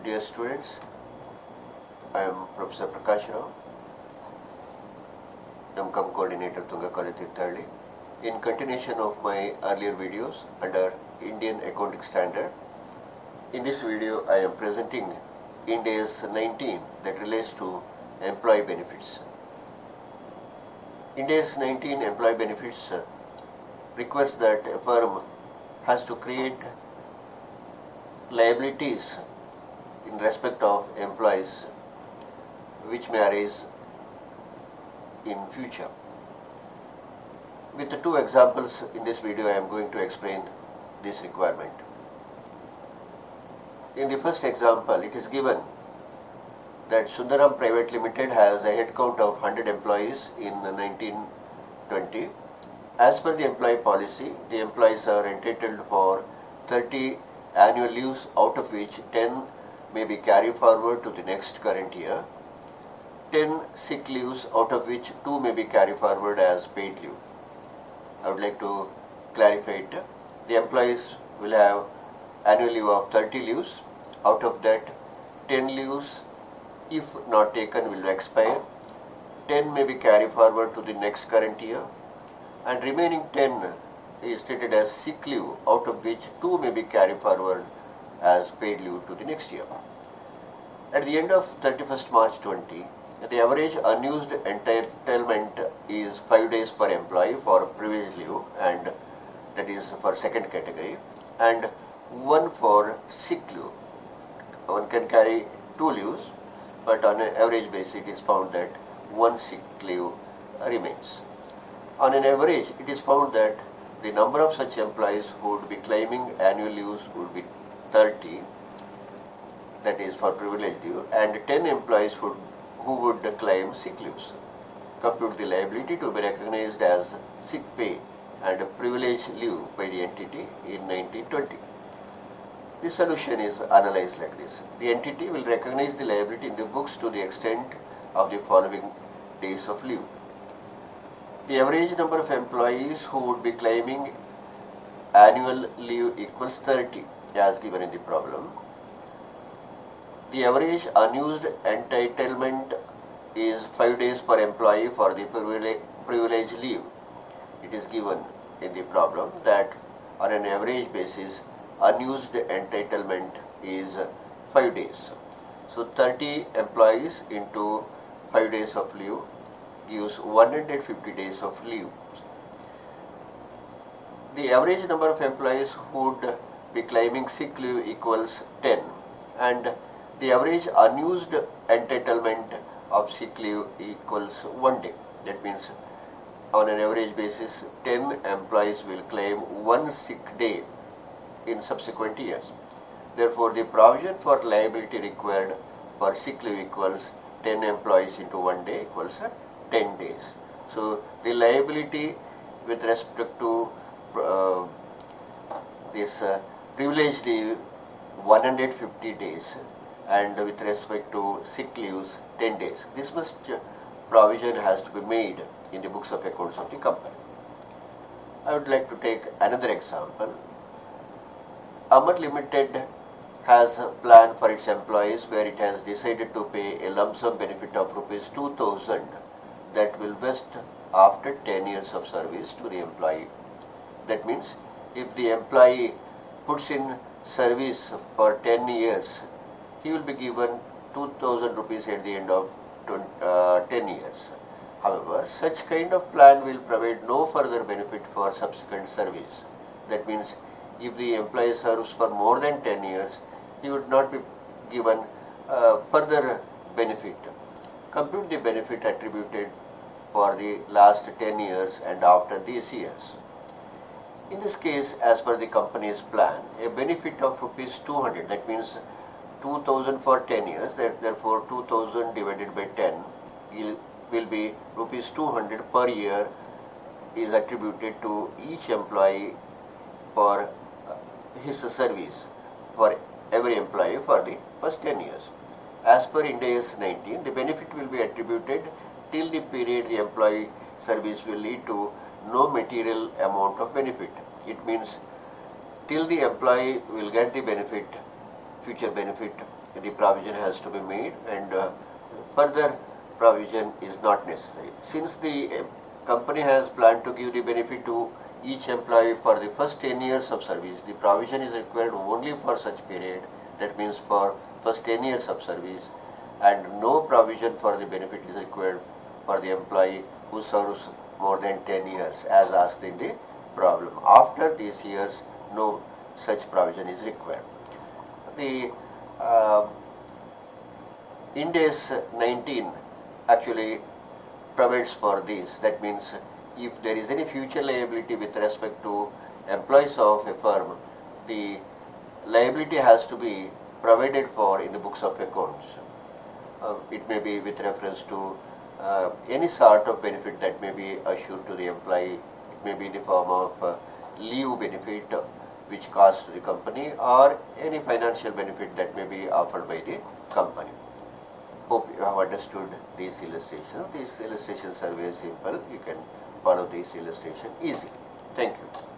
Dear students, I am Professor Prakash Rao, M.Com Coordinator Tunga College Tirthalli. In continuation of my earlier videos under Indian Accounting Standard, in this video I am presenting Ind AS 19 that relates to employee benefits. Ind AS 19 employee benefits requires that a firm has to create liabilities in respect of employees which may arise in future. With the two examples in this video, I am going to explain this requirement. In the first example, it is given that Sundaram Private Limited has a headcount of 100 employees in 1920. As per the employee policy, the employees are entitled for 30 annual leaves, out of which 10 may be carried forward to the next current year, 10 sick leaves, out of which 2 may be carried forward as paid leave. I would like to clarify it. The employees will have annual leave of 30 leaves, out of that 10 leaves, if not taken, will expire, 10 may be carried forward to the next current year, and remaining 10 is stated as sick leave, out of which 2 may be carried forward as paid leave to the next year. At the end of 31st March 20, the average unused entitlement is 5 days per employee for privilege leave, and that is for second category, and 1 for sick leave. One can carry 2 leaves, but on an average basis it is found that 1 sick leave remains. On an average, it is found that the number of such employees who would be claiming annual leaves would be 30, that is for privilege leave, and 10 employees who would claim sick leaves. Compute the liability to be recognized as sick pay and privilege leave by the entity in 1920. The solution is analyzed like this. The entity will recognize the liability in the books to the extent of the following days of leave. The average number of employees who would be claiming annual leave equals 30 as given in the problem. The average unused entitlement is 5 days per employee for the privilege leave. It is given in the problem that on an average basis unused entitlement is 5 days. So 30 employees into 5 days of leave gives 150 days of leave. The average number of employees who would be claiming sick leave equals 10, and the average unused entitlement of sick leave equals 1 day. That means on an average basis 10 employees will claim 1 sick day in subsequent years. Therefore, the provision for liability required for sick leave equals 10 employees into 1 day equals 10 days. So, the liability with respect to this privilege leave 150 days, and with respect to sick leaves 10 days. This much provision has to be made in the books of accounts of the company. I would like to take another example. Amar Limited has a plan for its employees where it has decided to pay a lump sum benefit of rupees 2000 that will vest after 10 years of service to the employee. That means if the employee puts in service for 10 years, he will be given 2000 rupees at the end of 10 years. However, such kind of plan will provide no further benefit for subsequent service. That means if the employee serves for more than 10 years, he would not be given further benefit. Compute the benefit attributed for the last 10 years and after these years. In this case, as per the company's plan, a benefit of rupees 200, that means 2000 for 10 years, therefore 2000 divided by 10 will be rupees 200 per year is attributed to each employee for his service, for every employee for the first 10 years. As per Ind AS 19, the benefit will be attributed till the period the employee service will lead to no material amount of benefit. It means till the employee will get the benefit, future benefit the provision has to be made, and further provision is not necessary. Since the company has planned to give the benefit to each employee for the first 10 years of service, the provision is required only for such period, that means for first 10 years of service, and no provision for the benefit is required for the employee who serves more than 10 years as asked in the problem. After these years, no such provision is required. The Ind AS 19 actually provides for this. That means if there is any future liability with respect to employees of a firm, the liability has to be provided for in the books of accounts. It may be with reference to any sort of benefit that may be assured to the employee. It may be in the form of leave benefit which costs to the company, or any financial benefit that may be offered by the company. Hope you have understood these illustrations. These illustrations are very simple. You can follow these illustrations easily. Thank you.